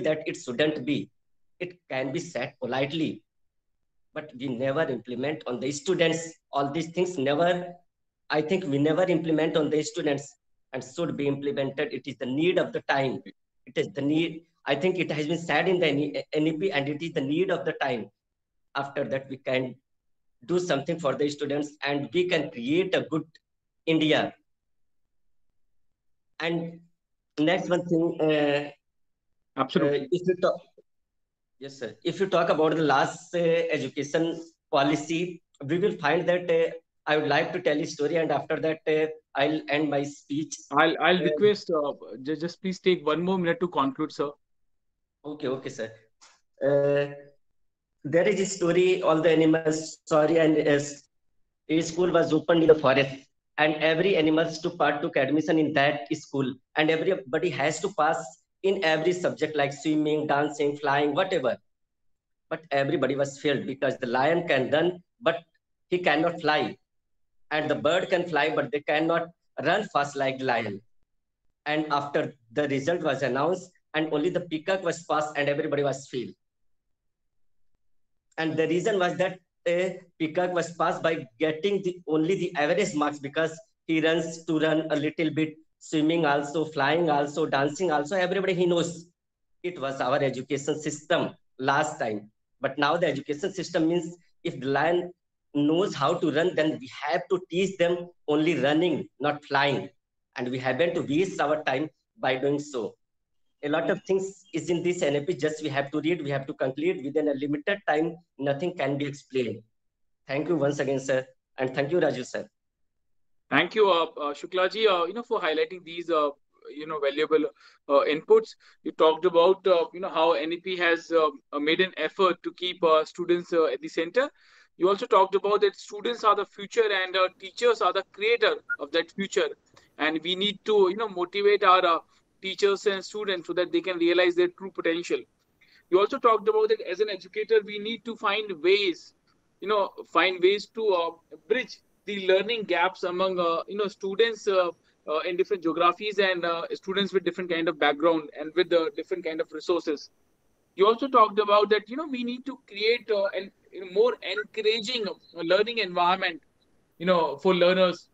that it shouldn't be. It can be said politely, but we never implement on the students. All these things never, I think we never implement on the students, and should be implemented. It is the need of the time. It is the need. I think it has been said in the NEP, and it is the need of the time. After that, we can do something for the students, and we can create a good India. And next one thing, Absolutely. if you talk, yes, sir. If you talk about the last education policy, we will find that I would like to tell a story, and after that, I'll end my speech. I'll Uh, request just please take 1 more minute to conclude, sir. okay, okay, sir. Uh, there is a story. All the animals, sorry, and a school was opened in the forest, and every animals took admission in that school, and everybody has to pass in every subject like swimming, dancing, flying, whatever. But everybody was failed because the lion can run, but he cannot fly, and the bird can fly, but they cannot run fast like the lion. And after the result was announced, and only the peacock was passed, and everybody was failed. And the reason was that peacock was passed by getting the only the average marks, because he runs to run a little bit, swimming also, flying also, dancing also, everybody he knows. It was our education system last time. But now the education system means, if the lion knows how to run, then we have to teach them only running, not flying. And we haven't to waste our time by doing so. A lot of things is in this NAP. Just we have to read, we have to conclude within a limited time. Nothing can be explained. Thank you once again, sir, and thank you, Raju, sir. Thank you, Shuklaji, for highlighting these, valuable inputs. You talked about, how NEP has made an effort to keep students at the center. You also talked about that students are the future, and teachers are the creator of that future. And we need to, motivate our teachers and students so that they can realize their true potential. You also talked about that as an educator, we need to find ways to bridge the learning gaps among students in different geographies, and students with different kind of background and with different kind of resources. You also talked about that we need to create an more encouraging learning environment for learners.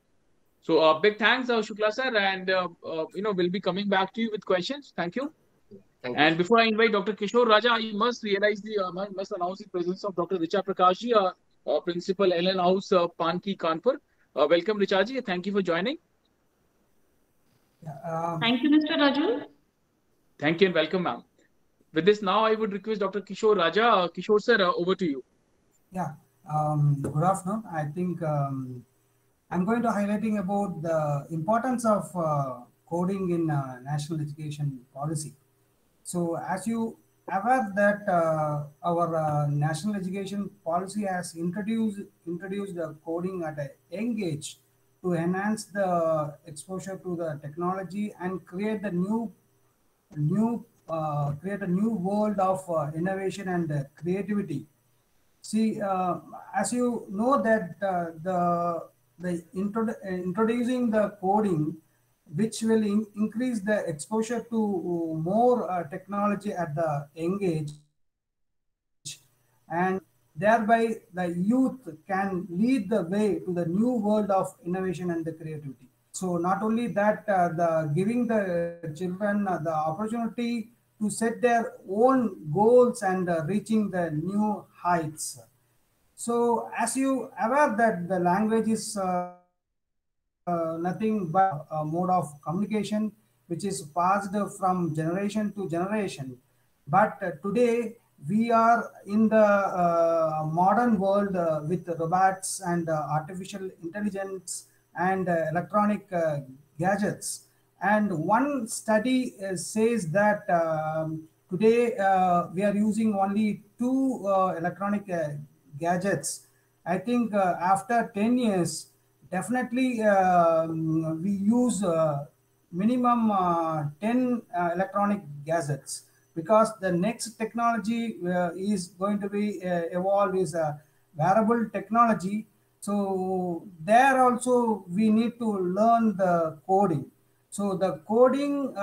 So big thanks, Shukla sir, and we'll be coming back to you with questions. Thank you. Thank you, And sir. before I invite Dr. Kishore Raja, I must announce the presence of Dr. Richa Prakashji, Principal Ellen House, Panki, Kanpur. Welcome, Richa ji. Thank you for joining. Yeah, Thank you, Mr. Raju. Thank you and welcome, ma'am. With this, now I would request Dr. Kishore Raja. Kishore sir, over to you. yeah. Good afternoon. I think I'm going to highlighting about the importance of coding in national education policy. So, as you aware that our national education policy has introduced the coding at a young age to enhance the exposure to the technology and create a new world of innovation and creativity. See, as you know that introducing the coding, which will increase the exposure to more technology at the young age, and thereby the youth can lead the way to the new world of innovation and the creativity. So not only that, the giving the children the opportunity to set their own goals and reaching the new heights. So as you aware that the language is nothing but a mode of communication which is passed from generation to generation. But today we are in the modern world with robots and artificial intelligence and electronic gadgets. And one study says that today we are using only two electronic gadgets. I think after 10 years, definitely we use minimum 10 electronic gadgets, because the next technology is going to be evolved is a wearable technology. So there also we need to learn the coding. So the coding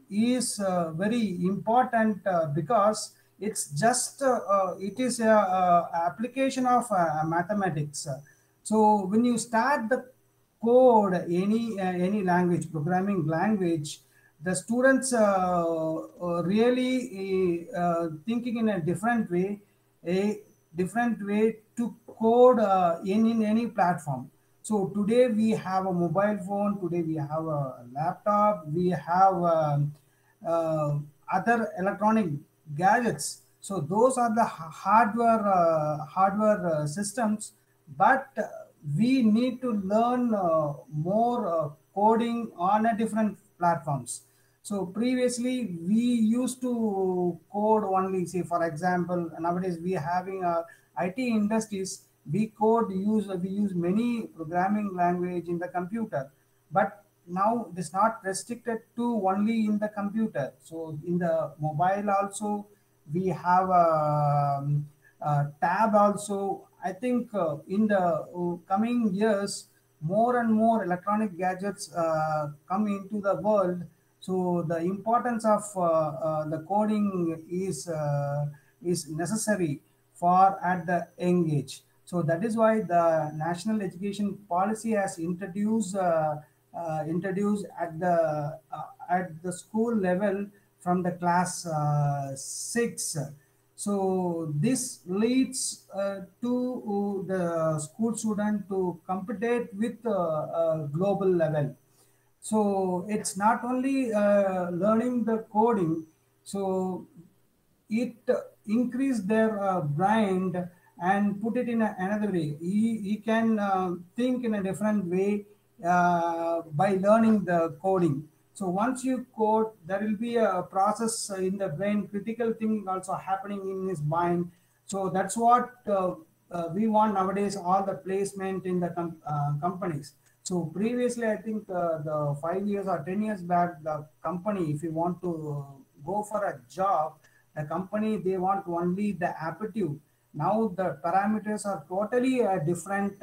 is very important because it's just it is a application of mathematics. So when you start the code any language, programming language, the students really thinking in a different way to code in any platform. So today we have a mobile phone, today we have a laptop, we have other electronic gadgets. So those are the hardware systems, but we need to learn more coding on a different platforms. So previously we used to code only, say for example, nowadays we are having IT industries, we use many programming language in the computer, but now it is not restricted to only in the computer. So in the mobile also we have a tab also. I think in the coming years, more and more electronic gadgets come into the world. So the importance of the coding is necessary for at the young age. So that is why the National Education Policy has introduced at the school level from the class 6. So this leads to the school student to compete with global level. So it's not only learning the coding, so it increase their brain and put it in another way. He can think in a different way by learning the coding. So once you code, there will be a process in the brain, critical thinking also happening in his mind. So that's what we want nowadays, all the placement in the companies. So previously, I think the 5 years or 10 years back, the company, if you want to go for a job, the company, they want only the aptitude. Now the parameters are totally a different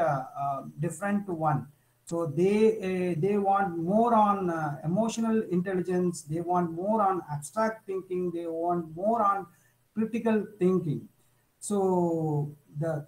one. So they want more on emotional intelligence. They want more on abstract thinking. They want more on critical thinking. So the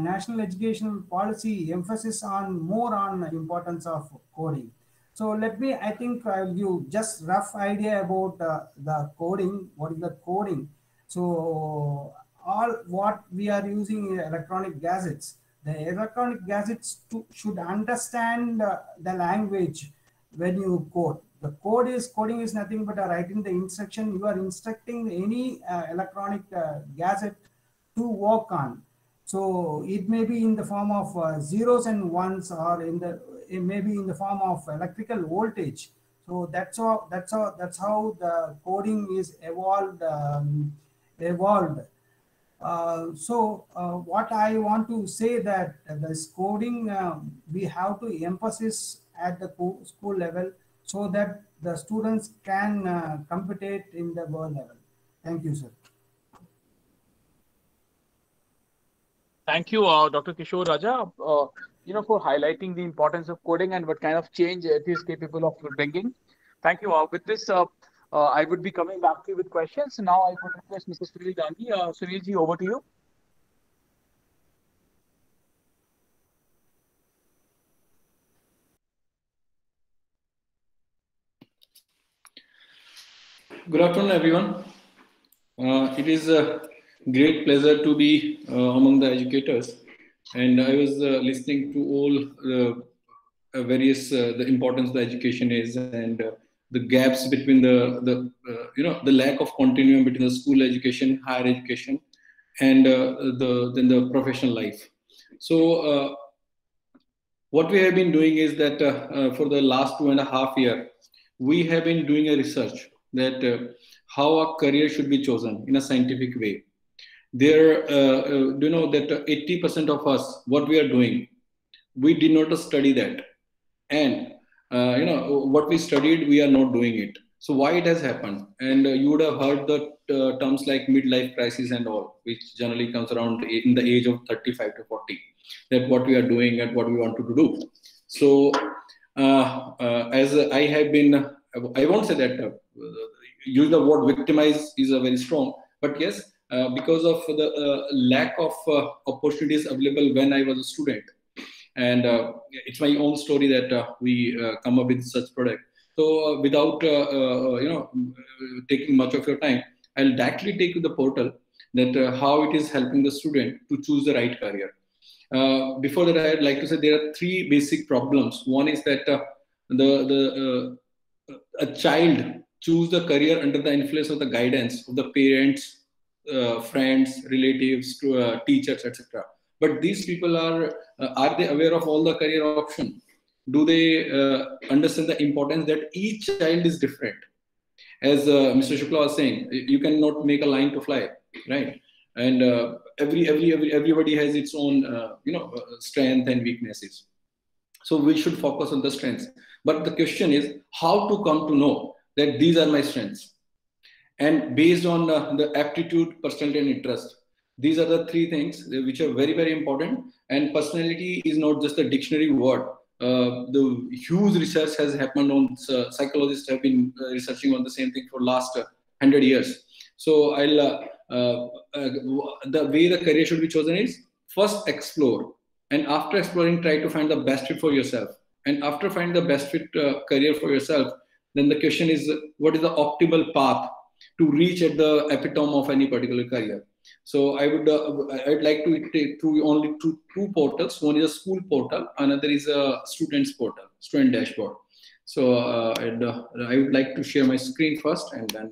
National Education Policy emphasis on more on importance of coding. So let me, I think I'll give just rough idea about the coding. What is the coding? So all what we are using electronic gadgets. The electronic gadgets should understand the language when you code. The coding is nothing but writing the instruction. You are instructing any electronic gadget to work on. So it may be in the form of zeros and ones, or it may be in the form of electrical voltage. So that's how the coding is evolved. What I want to say that this coding we have to emphasize at the school level so that the students can compete in the world level. Thank you, sir. Thank you, Dr. Kishore Raja, for highlighting the importance of coding and what kind of change it is capable of bringing. Thank you. With this, I would be coming back to you with questions. Now I would request Mr. Sunil Gandhi. Sunil ji, over to you. Good afternoon, everyone. It is a great pleasure to be among the educators, and I was listening to all the importance of the education is, and the gaps between the lack of continuum between the school education, higher education, and then the professional life. So what we have been doing is that for the last 2.5 years, we have been doing a research that how a career should be chosen in a scientific way. There, you know that 80% of us, what we are doing, we did not study that, and what we studied, we are not doing it. So why it has happened? And you would have heard the terms like midlife crisis and all, which generally comes around in the age of 35 to 40. That what we are doing and what we want to do. So as I have been I won't say that use the word victimize is a very strong, but yes, because of the lack of opportunities available when I was a student, and it's my own story that we come up with such product. So without taking much of your time, I'll directly take you the portal that how it is helping the student to choose the right career. Before that, I'd like to say there are three basic problems. One is that a child choose the career under the influence of the guidance of the parents, friends, relatives, teachers, etc. But these people are they aware of all the career options? Do they understand the importance that each child is different? As Mr. Shukla was saying, you cannot make a line to fly, right? And everybody has its own strength and weaknesses. So we should focus on the strengths. But the question is how to come to know that these are my strengths. And based on the aptitude, personality, and interest, these are the three things which are very, very important. And personality is not just a dictionary word. The huge research has happened on psychologists have been researching on the same thing for last 100 years. So the way the career should be chosen is first explore, and after exploring, try to find the best fit for yourself. And after finding the best fit career for yourself, then the question is, what is the optimal path to reach at the epitome of any particular career? So I'd like to take through only two portals. One is a school portal, another is a student's portal, student dashboard. So I would like to share my screen first, and then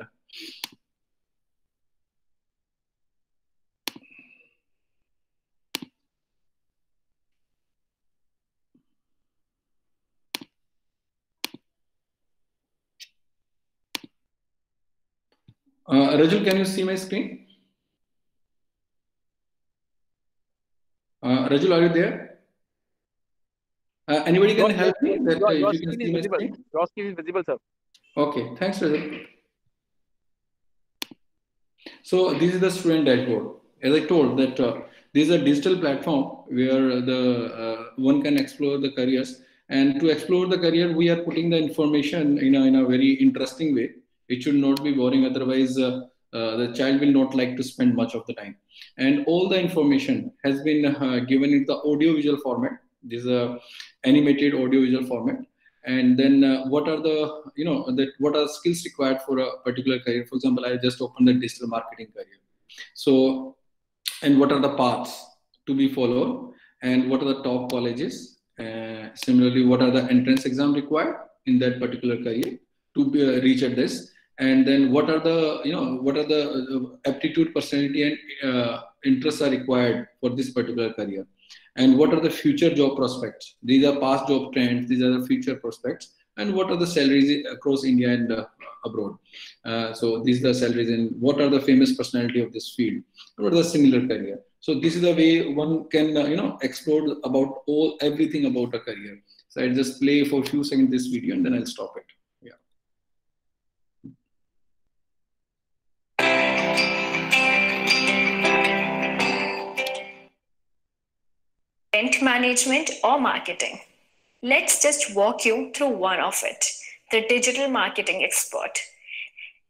Rajul, can you see my screen? Rajul, are you there? Anybody can help me? Your screen is visible. Your screen is visible, sir. Okay, thanks, Rajul. So this is the student dashboard. As I told that this is a digital platform where the one can explore the careers. And to explore the career, we are putting the information in a very interesting way. It should not be boring, otherwise the child will not like to spend much of the time. And all the information has been given in the audio-visual format. This is a animated audio-visual format. And then what are the what are skills required for a particular career? For example, I just opened the digital marketing career. So, and what are the paths to be followed? And what are the top colleges? Similarly, what are the entrance exam required in that particular career to reach at this? And then what are the aptitude, personality, and interests are required for this particular career? And what are the future job prospects? These are past job trends. These are the future prospects. And what are the salaries across India and abroad? So these are the salaries, and what are the famous personality of this field? What are the similar career? So this is the way one can explore about everything about a career. So I'll just play for a few seconds this video, and then I'll stop it. Event management or marketing. Let's just walk you through one of it, the digital marketing expert.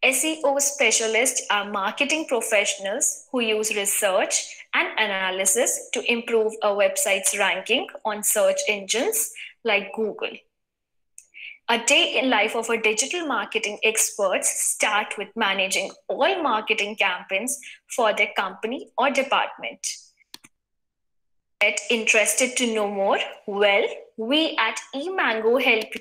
SEO specialists are marketing professionals who use research and analysis to improve a website's ranking on search engines like Google. A day in life of a digital marketing expert starts with managing all marketing campaigns for their company or department. Get interested to know more? Well, we at eMango help you.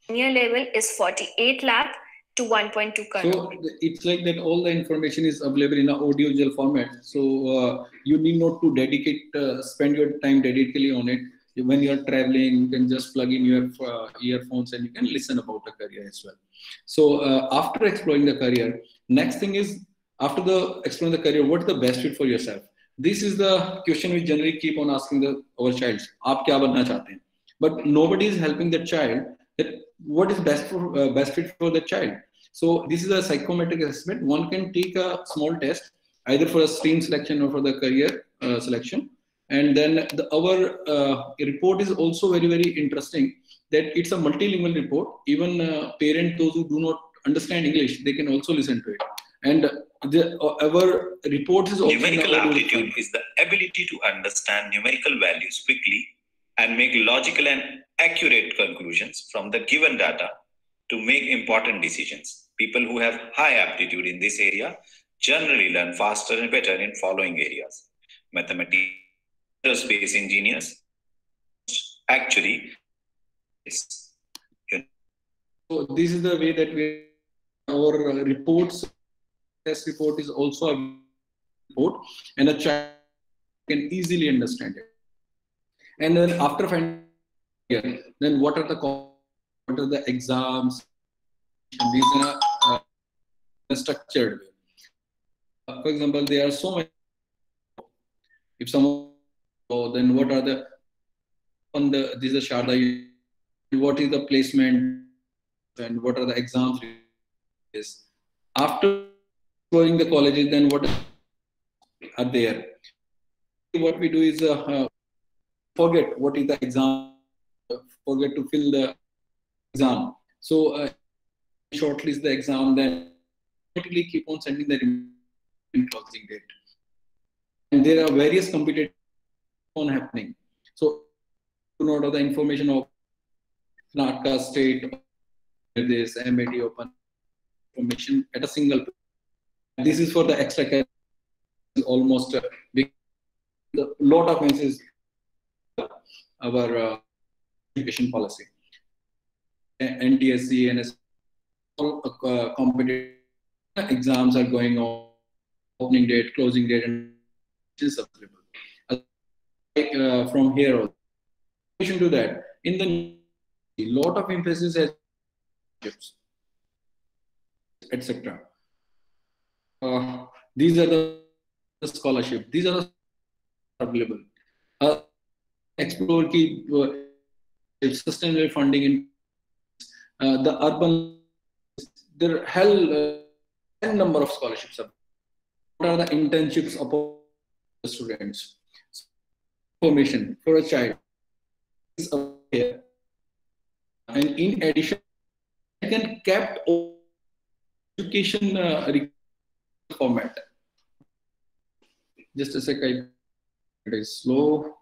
Senior level is 48 lakh to 1.2 crore. So it's like that all the information is available in an audio-visual format. So you need not to spend your time dedicatedly on it. When you are traveling, you can just plug in your earphones and you can listen about the career as well. So after exploring the career, next thing is, after exploring the career, what's the best fit for yourself? This is the question we generally keep on asking our child. Aap kya banna chahte hain? But nobody is helping the child that what is best fit for the child. So this is a psychometric assessment. One can take a small test either for a stream selection or for the career selection. And then our report is also very, very interesting that it's a multilingual report. Even parents, those who do not understand English, they can also listen to it. And our report is also numerical aptitude is the ability to understand numerical values quickly and make logical and accurate conclusions from the given data to make important decisions. People who have high aptitude in this area generally learn faster and better in following areas: mathematics, aerospace engineers, actually. So this is the way that our reports. Test report is also a report, and a child can easily understand it. And then after finding, then what are the exams? These are structured. For example, there are so many. If someone, then what are the this is a Sharda. What is the placement and what are the exams? After going the colleges, then what are there? What we do is forget what is the exam, forget to fill the exam. So shortlist the exam, then automatically keep on sending the closing date. And there are various competitive on happening. So do not have the information of Karnataka State, this MAT Open information at a single place. This is for the extra almost a lot of messages our education policy. NTSC and all competitive exams are going on, opening date, closing date, and is available. From here on. In addition to that, in the lot of emphasis has etc. These are the scholarship. These are available. Explore key sustainable funding in the urban. There are hell number of scholarships. What are the internships of the students? Information for a child is here, and in addition, I can kept education format. Just a sec, it is slow.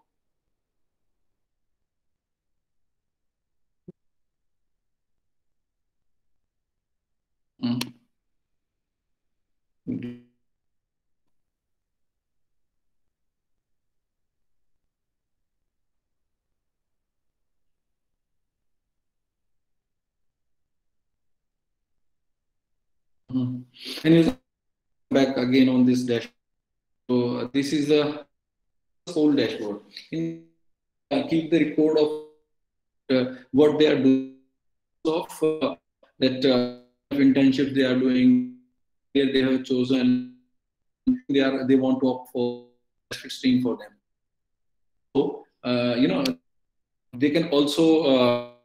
And back again on this dashboard. So this is the whole dashboard. Keep the record of what they are doing, of that internships they are doing, where they have chosen, they want to opt for stream for them. So they can also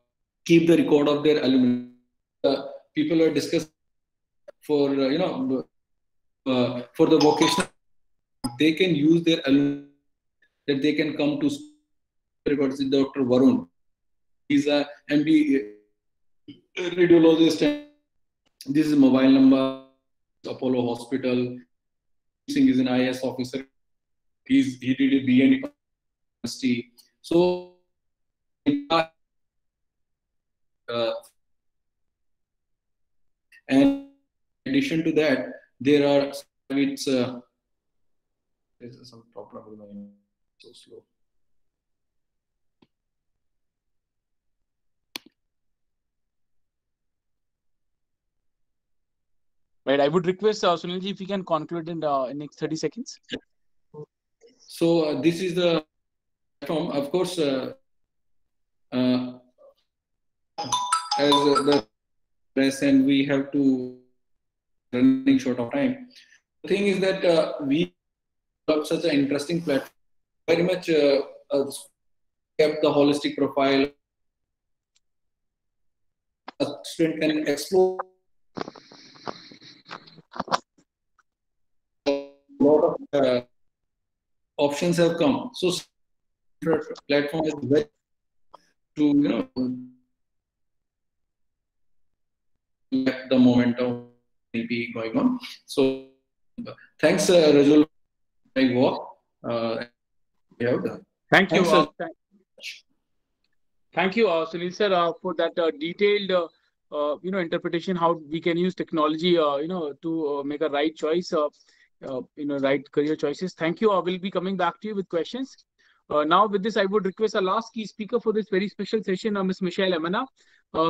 keep the record of their alumni. People are discussing for for the vocational, they can use their alumni that they can come to records with Dr. Varun. He's a MD radiologist. This is mobile number. Apollo Hospital. Singh is an IAS officer. He did a BA University. So and in addition to that, there are there's some problem with my so slow. Right, I would request Sunilji if we can conclude in next 30 seconds. So this is the platform, of course, as the press, and we have to running short of time. The thing is that we have such an interesting platform, very much kept the holistic profile. A student can explore a lot of options have come. So platform is very to left the momentum NEP going on. So thanks, Rajul, for my walk. Thank you. Thanks, Thank you, Sunil sir, for that detailed, interpretation how we can use technology, to make a right choice, right career choices. Thank you. I will be coming back to you with questions. Now, with this, I would request our last key speaker for this very special session, Ms. Michelle Emana.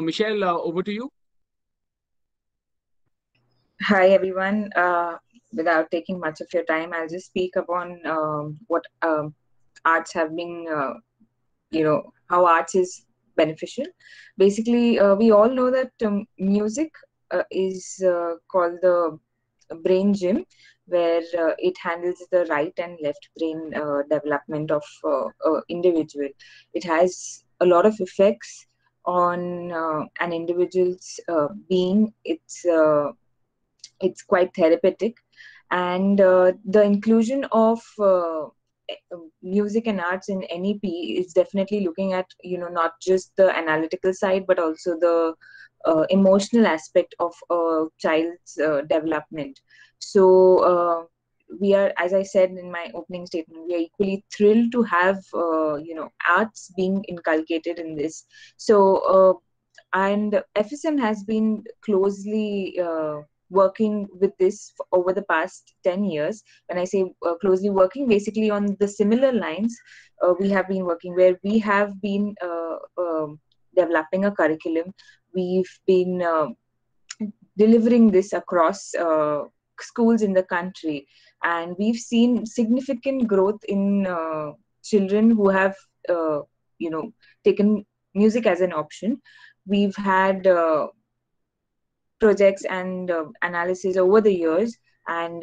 Michelle, over to you. Hi, everyone. Without taking much of your time, I'll just speak upon what arts have been, how arts is beneficial. Basically, we all know that music is called the brain gym, where it handles the right and left brain development of individual. It has a lot of effects on an individual's being. It's quite therapeutic, and the inclusion of music and arts in NEP is definitely looking at not just the analytical side but also the emotional aspect of a child's development. So we are, as I said in my opening statement, we are equally thrilled to have arts being inculcated in this. So and FSM has been closely working with this over the past 10 years. When I say closely working, basically on the similar lines, we have been working where we have been developing a curriculum. We've been delivering this across schools in the country, and we've seen significant growth in children who have taken music as an option. We've had projects and analysis over the years, and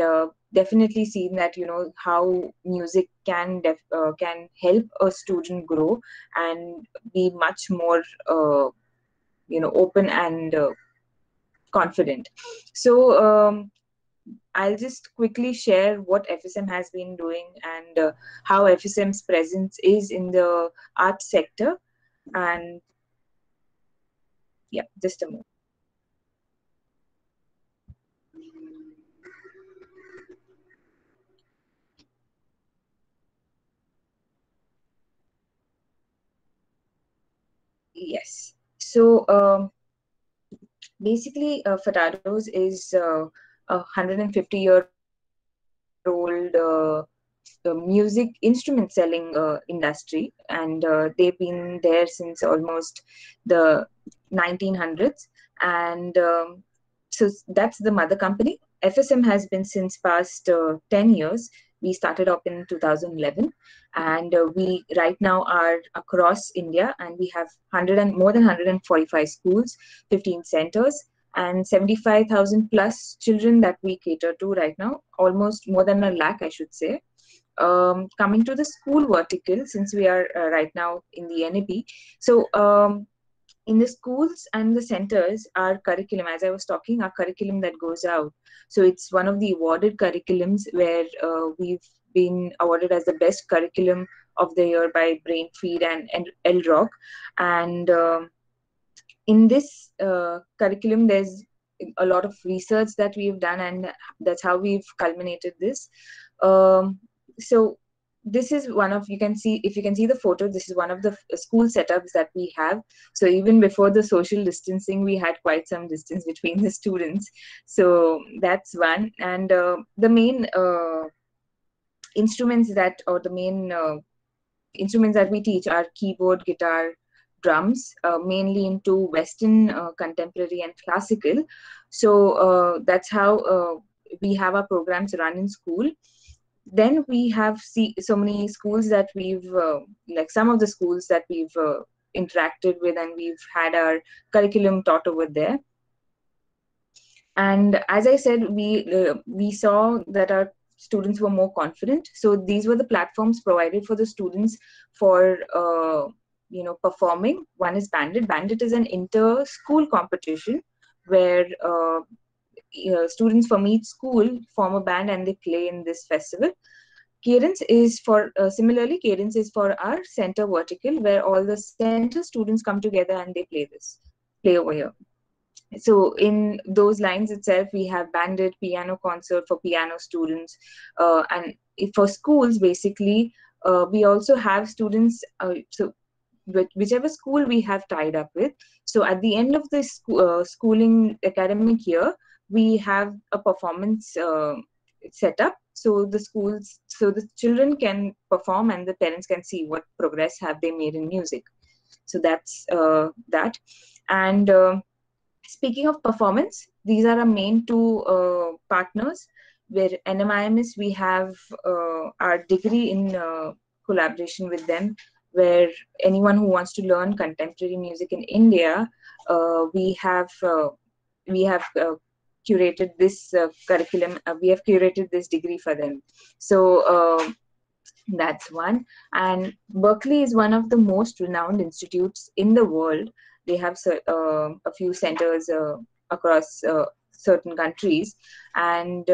definitely seen that how music can help a student grow and be much more open and confident. So I'll just quickly share what FSM has been doing and how FSM's presence is in the arts sector. And yeah, just a moment. Yes. So basically, Fatados is a 150-year-old music instrument selling industry, and they've been there since almost the 1900s. And so that's the mother company. FSM has been since past 10 years. We started up in 2011, and we right now are across India, and we have more than 145 schools, 15 centers, and 75,000 plus children that we cater to right now, almost more than 1 lakh, I should say. Coming to the school vertical, since we are right now in the NEP, so in the schools and the centers, our curriculum, as I was talking, our curriculum that goes out. So it's one of the awarded curriculums where we've been awarded as the best curriculum of the year by Brainfeed and LROC. And in this curriculum, there's a lot of research that we've done, and that's how we've culminated this. So this is one of, you can see, if you can see the photo, this is one of the school setups that we have. So even before the social distancing, we had quite some distance between the students. So that's one. And the main instruments that we teach are keyboard, guitar, drums, mainly into Western, contemporary and classical. So that's how we have our programs run in school. Then we have so many schools that we've, like some of the schools that we've interacted with, and we've had our curriculum taught over there. And as I said, we saw that our students were more confident. So these were the platforms provided for the students for performing. One is Bandit. Bandit is an inter-school competition where students from each school form a band and they play in this festival. Cadence is for, similarly, Cadence is for our center vertical, where all the center students come together and they play over here. So in those lines itself, we have banded piano concert for piano students, and for schools, basically, we also have students. So whichever school we have tied up with. So at the end of the schooling academic year, we have a performance set up. So the children can perform and the parents can see what progress have they made in music. So that's that. And speaking of performance, these are our main two partners. Where NMIMS, we have our degree in collaboration with them, where anyone who wants to learn contemporary music in India, we have curated this curriculum. We have curated this degree for them. So that's one. And Berkeley is one of the most renowned institutes in the world. They have a few centers across certain countries, and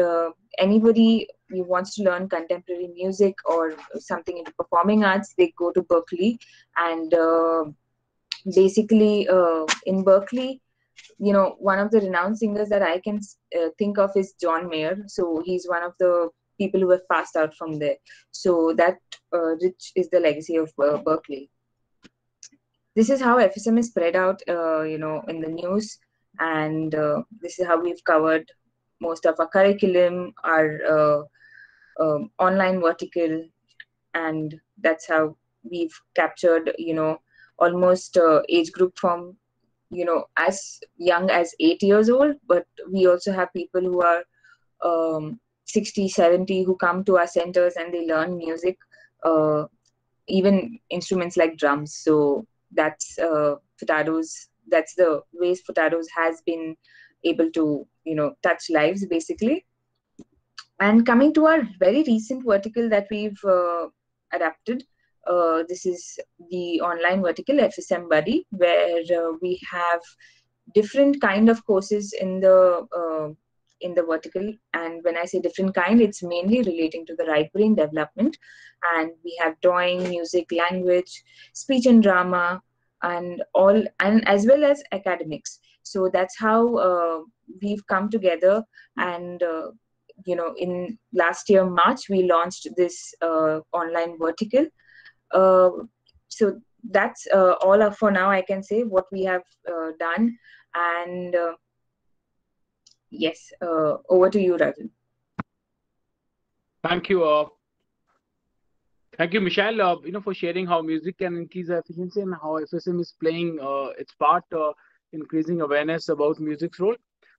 anybody who wants to learn contemporary music or something into performing arts, they go to Berkeley. And basically, in Berkeley, one of the renowned singers that I can think of is John Mayer. So he's one of the people who have passed out from there. So that rich is the legacy of Berkeley. This is how FSM is spread out, in the news, and this is how we've covered most of our curriculum, our online vertical, and that's how we've captured, almost age group from, as young as 8 years old, but we also have people who are 60, 70 who come to our centers and they learn music, even instruments like drums. So that's Furtado's. That's the ways Furtado's has been able to, touch lives, basically. And coming to our very recent vertical that we've adapted, this is the online vertical, FSM Buddy, where we have different kind of courses in the vertical. And when I say different kind, it's mainly relating to the right brain development. And we have drawing, music, language, speech and drama, and as well as academics. So that's how we've come together. And in last year March, we launched this online vertical. So that's all for now. I can say what we have done. And yes, over to you, Rajan. Thank you. Thank you, Michelle, for sharing how music can increase efficiency and how FSM is playing its part increasing awareness about music's role.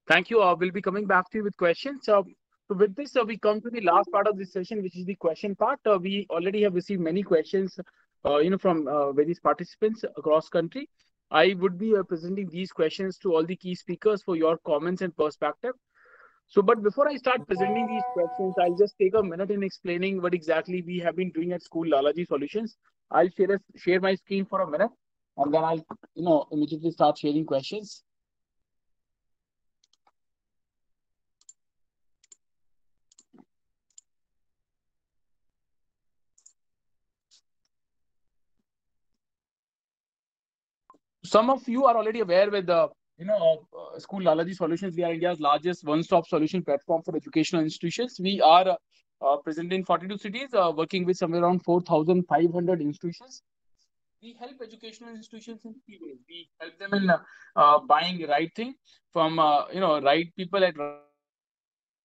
Thank you. We'll be coming back to you with questions. So with this, we come to the last part of this session, which is the question part. We already have received many questions, from various participants across country. I would be presenting these questions to all the key speakers for your comments and perspective. So, but before I start presenting these questions, I'll just take a minute in explaining what exactly we have been doing at School Lalaji Solutions. I'll share my screen for a minute, and then I'll immediately start sharing questions. Some of you are already aware with the School Lalaji Solutions. We are India's largest one-stop solution platform for educational institutions. We are present in 42 cities, working with somewhere around 4,500 institutions. We help educational institutions in 3 ways. We help them in buying the right thing from right people at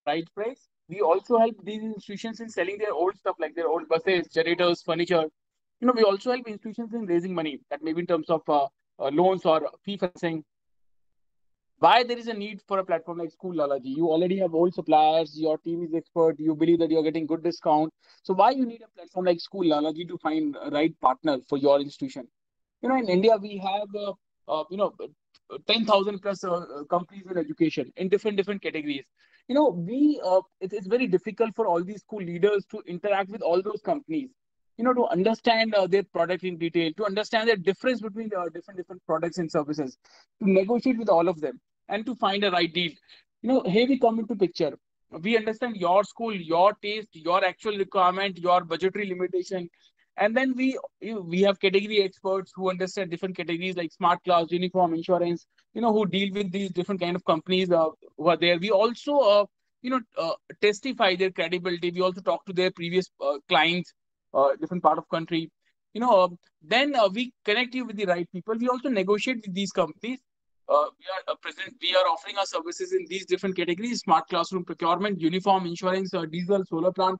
right price. We also help these institutions in selling their old stuff, like their old buses, generators, furniture. We also help institutions in raising money, that may be in terms of loans or fee financing. Why there is a need for a platform like School Lalaji? You already have old suppliers, your team is expert, you believe that you're getting good discount. So why you need a platform like School Lalaji to find a right partner for your institution? In India, we have 10,000 plus companies in education in different categories. It's very difficult for all these school leaders to interact with all those companies. To understand their product in detail, to understand the difference between the different products and services, to negotiate with all of them, and to find a right deal. Here we come into picture. We understand your school, your taste, your actual requirement, your budgetary limitation. And then we have category experts who understand different categories like smart class, uniform, insurance, who deal with these different kind of companies who are there. We also, testify their credibility. We also talk to their previous clients, different part of country. Then we connect you with the right people. We also negotiate with these companies. We are offering our services in these different categories: smart classroom procurement, uniform, insurance, diesel, solar plant,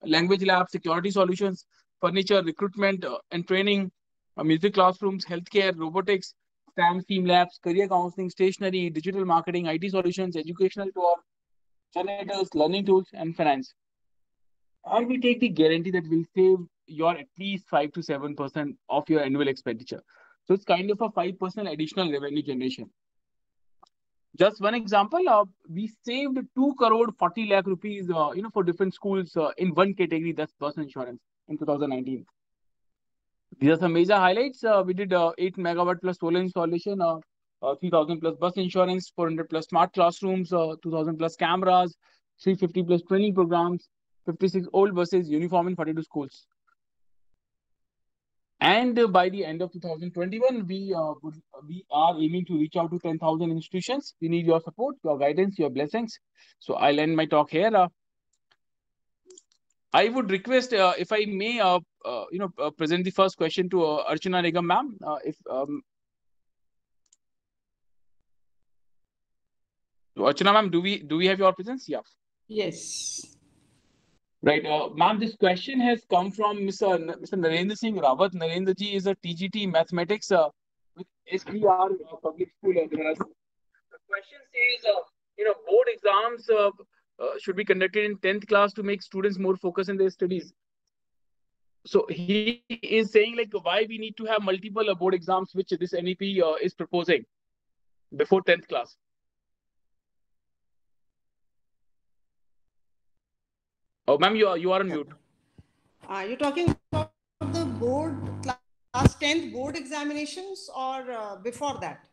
language lab, security solutions, furniture, recruitment and training, music classrooms, healthcare, robotics, STEM labs, career counseling, stationery, digital marketing, IT solutions, educational tour, generators, learning tools, and finance. And we take the guarantee that we'll save your at least 5 to 7% of your annual expenditure. So it's kind of a 5% additional revenue generation. Just one example, we saved 2 crore 40 lakh rupees, for different schools in one category, that's bus insurance, in 2019. These are some major highlights. We did 8 megawatt plus solar installation, 3,000 plus bus insurance, 400 plus smart classrooms, 2,000 plus cameras, 350 plus training programs, 56 old buses, uniform in 42 schools. And by the end of 2021, we are aiming to reach out to 10,000 institutions. We need your support, your guidance, your blessings. So I'll end my talk here. I would request, if I may, present the first question to Archana Nigam ma'am. Archana ma'am, do we have your presence? Yeah. Yes. Right, ma'am, this question has come from Mr. Narendra Singh Rawat. Narendra ji is a TGT mathematics with SBR public school. The question says, board exams should be conducted in 10th class to make students more focused in their studies. So he is saying like why we need to have multiple board exams, which this NEP is proposing before 10th class. Oh, ma'am, you are on mute. You're talking about the board class 10th board examinations or before that?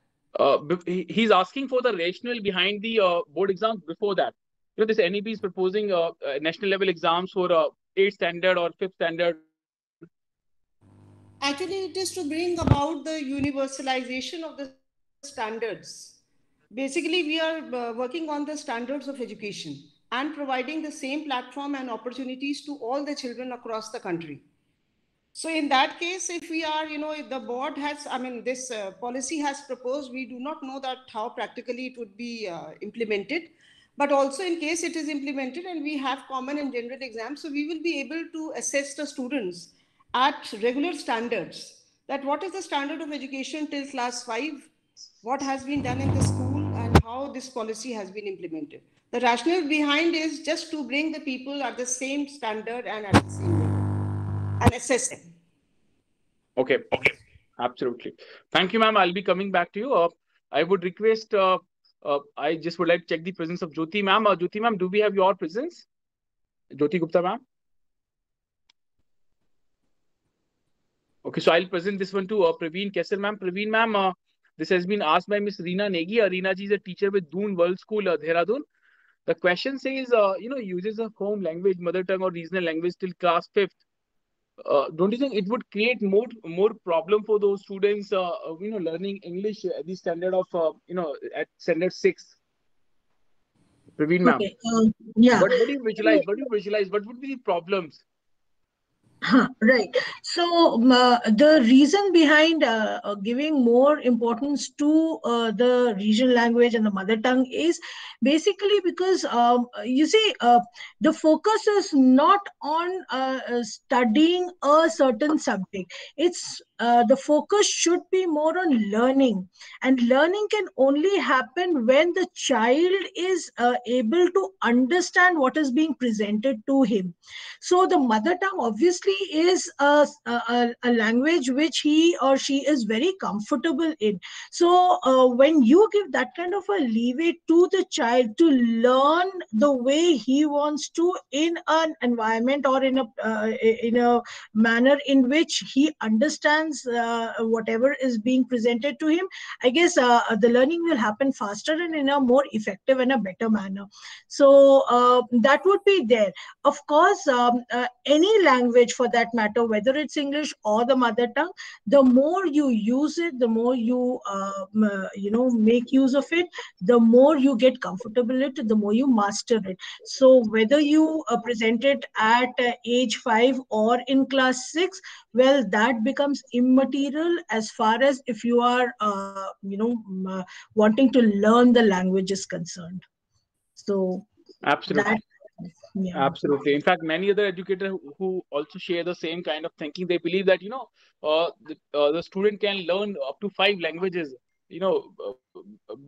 He's asking for the rationale behind the board exams before that. This NEP is proposing national level exams for 8th standard or 5th standard. Actually, it is to bring about the universalization of the standards. Basically, we are working on the standards of education and providing the same platform and opportunities to all the children across the country. So in that case, if we are, if the board has, this policy has proposed, we do not know that how practically it would be implemented. But also in case it is implemented and we have common and general exams, so we will be able to assess the students at regular standards. That what is the standard of education till class 5, what has been done in the school, and how this policy has been implemented. The rationale behind is just to bring the people at the same standard and at the same level and assess them. Okay. Absolutely. Thank you, ma'am. I'll be coming back to you. I would request, I just would like to check the presence of Jyoti ma'am. Jyoti ma'am, do we have your presence? Jyoti Gupta ma'am. Okay, so I'll present this one to Praveen Kesar ma'am. Praveen ma'am, this has been asked by Miss Reena Negi. Reena ji is a teacher with Doon World School, Dehradun. The question says, uses of home language, mother tongue or regional language till class 5th. Don't you think it would create more problem for those students, learning English at the standard of, at standard 6? Praveen ma'am. Okay, yeah. What do you visualize? What would be the problems? Right. So the reason behind giving more importance to the regional language and the mother tongue is basically because you see the focus is not on studying a certain subject. It's the focus should be more on learning, and learning can only happen when the child is able to understand what is being presented to him. So the mother tongue obviously is a language which he or she is very comfortable in. So when you give that kind of a leeway to the child to learn the way he wants to in an environment or in a manner in which he understands understands whatever is being presented to him, I guess the learning will happen faster and in a more effective and a better manner. So that would be there. Of course, any language for that matter, whether it's English or the mother tongue, the more you use it, the more you make use of it, the more you get comfortable it, the more you master it. So whether you present it at age 5 or in class 6, well, that becomes immaterial as far as if you are wanting to learn the language is concerned. So absolutely. Yeah. Absolutely. In fact, many other educators who also share the same kind of thinking, they believe that, the student can learn up to 5 languages,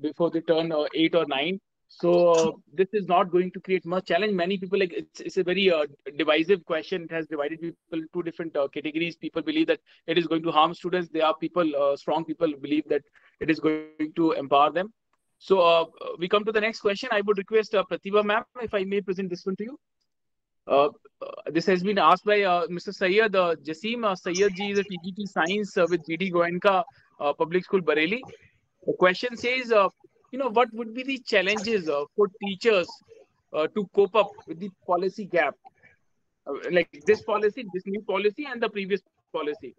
before they turn 8 or 9. So this is not going to create much challenge. Many people, like, it's a very divisive question. It has divided people into different categories. People believe that it is going to harm students. There are people, strong people believe that it is going to empower them. So we come to the next question. I would request Pratibha ma'am, if I may present this one to you. This has been asked by Mr. Syed Jasim. Syed ji is a TGT Science with GD Goenka Public School, Bareilly. The question says, what would be the challenges for teachers to cope up with the policy gap? Like this policy, this new policy and the previous policy.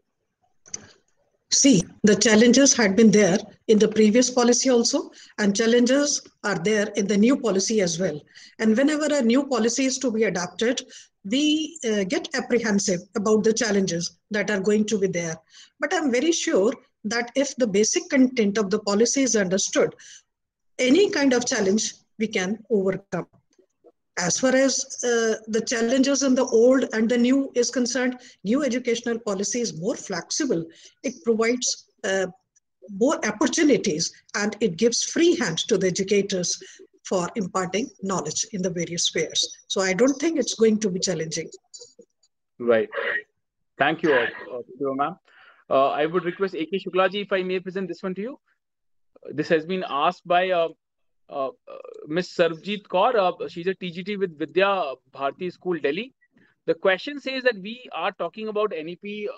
See, the challenges had been there in the previous policy also, and challenges are there in the new policy as well. And whenever a new policy is to be adopted, we get apprehensive about the challenges that are going to be there. But I'm very sure that if the basic content of the policy is understood, any kind of challenge we can overcome. As far as the challenges in the old and the new is concerned, new educational policy is more flexible. It provides more opportunities and it gives free hand to the educators for imparting knowledge in the various spheres. So I don't think it's going to be challenging. Right. Thank you, ma'am. I would request A.K. Shuklaji, if I may present this one to you. This has been asked by Ms. Sarvjeet Kaur. She's a TGT with Vidya Bharati School, Delhi. The question says that we are talking about NEP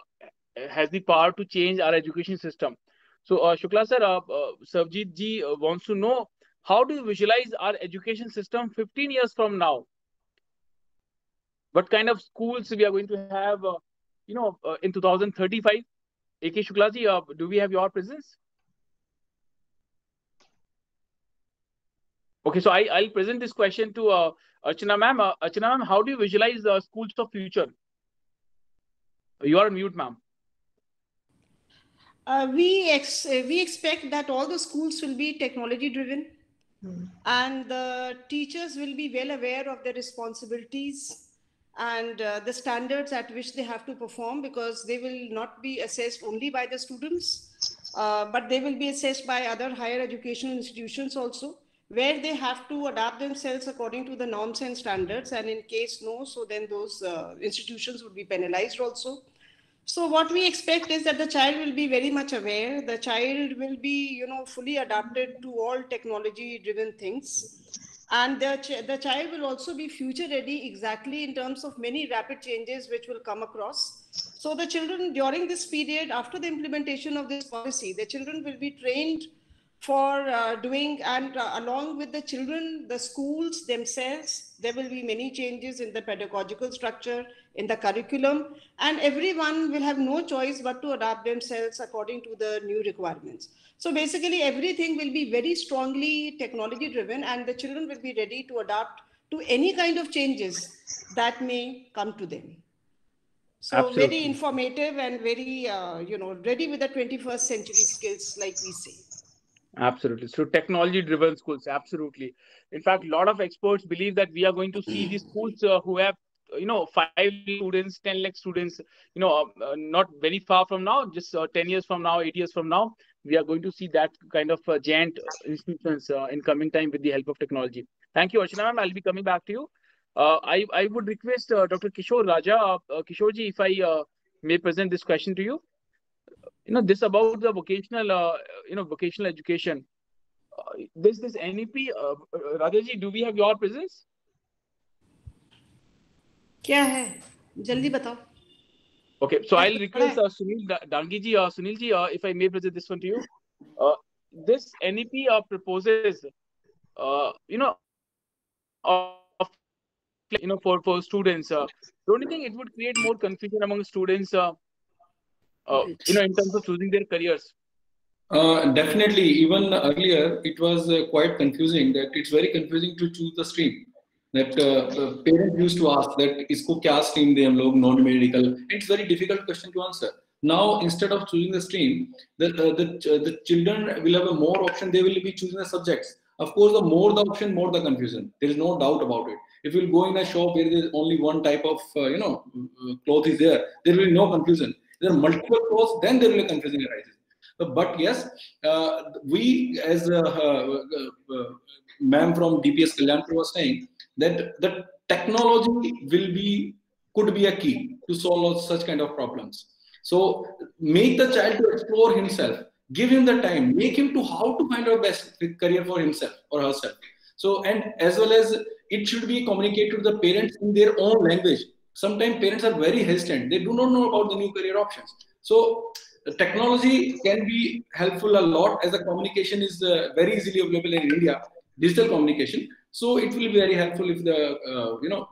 has the power to change our education system. So, Shukla sir, Sarvjeet ji wants to know, how do you visualize our education system 15 years from now? What kind of schools we are going to have, in 2035? A.K. Shukla ji, do we have your presence? Okay, so I'll present this question to Archana ma'am. Archana ma'am, how do you visualize the schools of future? You are on mute, ma'am. We expect that all the schools will be technology driven, and the teachers will be well aware of their responsibilities and the standards at which they have to perform, because they will not be assessed only by the students, but they will be assessed by other higher educational institutions also, where they have to adapt themselves according to the norms and standards. And in case no, so then those institutions would be penalized also. So what we expect is that the child will be very much aware. The child will be, fully adapted to all technology-driven things. And the child will also be future ready exactly in terms of many rapid changes which will come across. So the children during this period, after the implementation of this policy, the children will be trained for doing, and along with the children, the schools themselves, there will be many changes in the pedagogical structure, in the curriculum, and everyone will have no choice but to adapt themselves according to the new requirements. So basically everything will be very strongly technology driven, and the children will be ready to adapt to any kind of changes that may come to them. So absolutely. Very informative and very, ready with the 21st century skills, like we say. Absolutely. So technology-driven schools, absolutely. In fact, a lot of experts believe that we are going to see these schools who have, 5 students, 10 lakh students, not very far from now, just 10 years from now, 8 years from now, we are going to see that kind of giant institutions in coming time with the help of technology. Thank you, Archana ma'am. I'll be coming back to you. I would request Dr. Kishore Raja, Kishore ji, if I may present this question to you. This about the vocational, vocational education. This NEP, Rajaji, do we have your presence? क्या है? जल्दी बताओ. Okay, so I'll request Sunil Dangiji, Sunilji, if I may present this one to you. This NEP proposes, for students. Don't you think it would create more confusion among students, in terms of choosing their careers? Definitely. Even earlier, it was quite confusing. That it's very confusing to choose the stream. That parents used to ask that isko kya stream de hum log non-medical. It's very difficult question to answer. Now, instead of choosing the stream, the children will have a more option. They will be choosing the subjects. Of course, the more the option, more the confusion. There is no doubt about it. If you go in a shop where there is only one type of cloth is there, there will be no confusion. There are multiple clothes, then there will be confusion arises. But yes, we as ma'am from DPS Kalyanpur was saying that the technology could be a key to solve such kind of problems. So make the child to explore himself, give him the time, make him to how to find out best career for himself or herself. So, and as well as it should be communicated to the parents in their own language. Sometimes parents are very hesitant. They do not know about the new career options. So the technology can be helpful a lot, as the communication is very easily available in India, digital communication. So it will be very helpful if the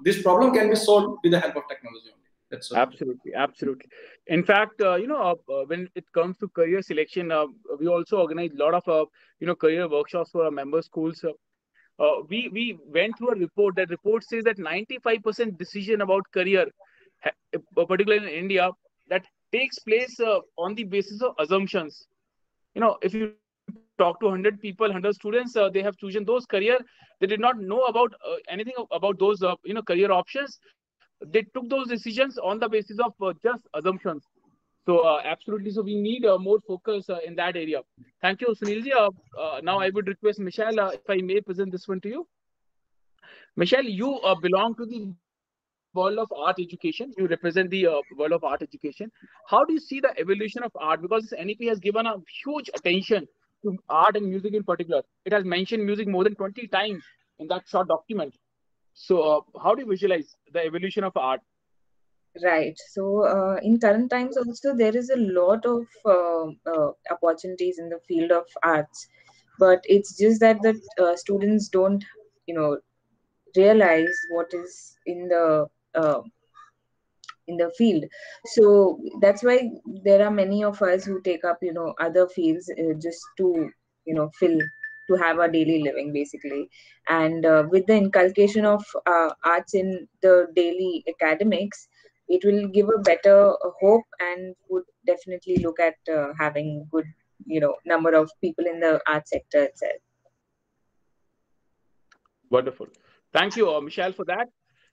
this problem can be solved with the help of technology only. That's all. Absolutely, absolutely. In fact, when it comes to career selection, we also organize a lot of career workshops for our member schools. We went through a report. That report says that 95% decision about career, particularly in India, that takes place on the basis of assumptions. If you talk to 100 people, 100 students, they have chosen those career. They did not know about anything about those career options. They took those decisions on the basis of just assumptions. So absolutely, so we need more focus in that area. Thank you, Sunilji. Now I would request Michelle, if I may present this one to you. Michelle, you belong to the world of art education. You represent the world of art education. How do you see the evolution of art? Because this NEP has given a huge attention to art and music in particular. It has mentioned music more than 20 times in that short document. So how do you visualize the evolution of art? Right. So in current times also, there is a lot of opportunities in the field of arts, but it's just that the students don't realize what is in the field. So that's why there are many of us who take up other fields just to to have a daily living, basically. And with the inculcation of arts in the daily academics, it will give a better hope, and would definitely look at having good number of people in the art sector itself. Wonderful. Thank you, Michelle, for that.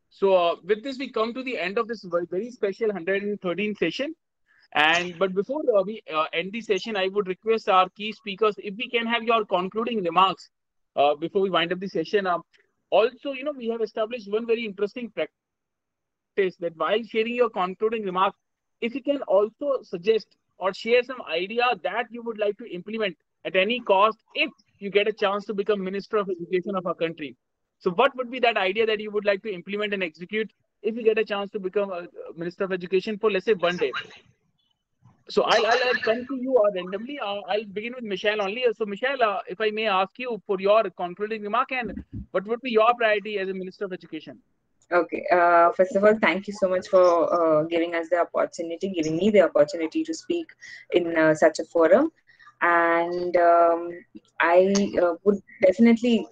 So with this, we come to the end of this very special 113th session. But before we end the session, I would request our key speakers, if we can have your concluding remarks before we wind up the session. Also, we have established one very interesting practice, that while sharing your concluding remarks, if you can also suggest or share some idea that you would like to implement at any cost if you get a chance to become Minister of Education of our country. So what would be that idea that you would like to implement and execute if you get a chance to become a Minister of Education for, let's say, one day? So I'll come to you randomly. I'll begin with Michelle only. So Michelle, if I may ask you for your concluding remark, and what would be your priority as a Minister of Education? Okay. First of all, thank you so much for giving me the opportunity to speak in such a forum. And I would definitely,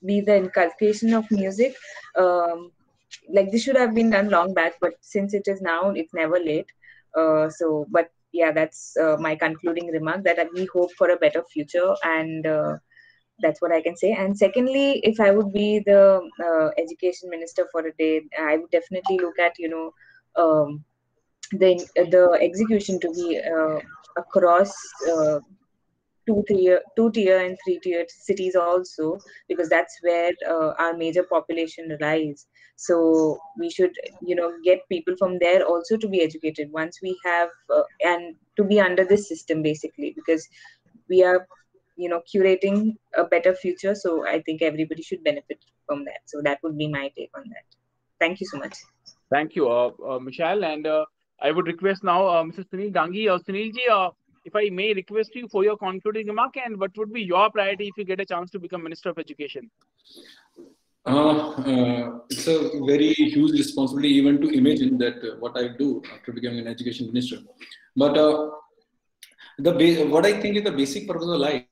be the inculcation of music. Like this should have been done long back, but since it is now, it's never late. But yeah, that's my concluding remark, that we hope for a better future, and that's what I can say. And secondly, if I would be the education minister for a day, I would definitely look at the execution to be across 2-tier and 3-tier cities also, because that's where our major population lies. So we should get people from there also to be educated once we have and to be under this system, basically, because we are curating a better future. So I think everybody should benefit from that. So that would be my take on that. Thank you so much. Thank you, Michelle. And I would request now Mr. Sunil Dangi. Sunilji, if I may request you for your concluding remark, and what would be your priority if you get a chance to become Minister of Education? It's a very huge responsibility even to imagine that what I do after becoming an education minister. But what I think is the basic purpose of life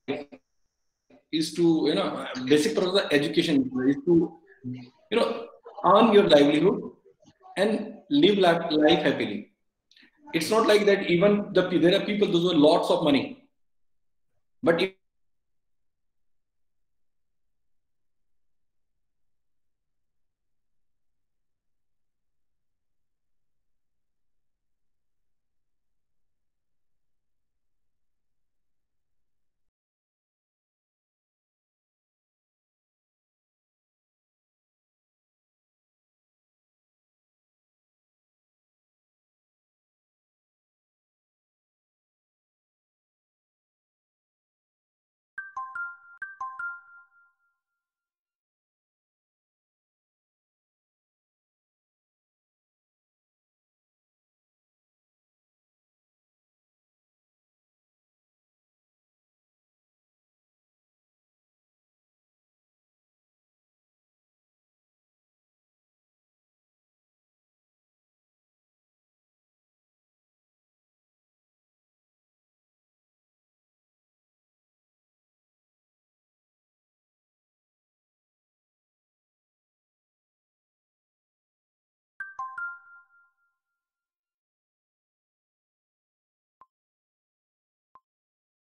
is to, basic purpose of education is to, earn your livelihood and live life happily. It's not like that even there are people, those who have lots of money. But if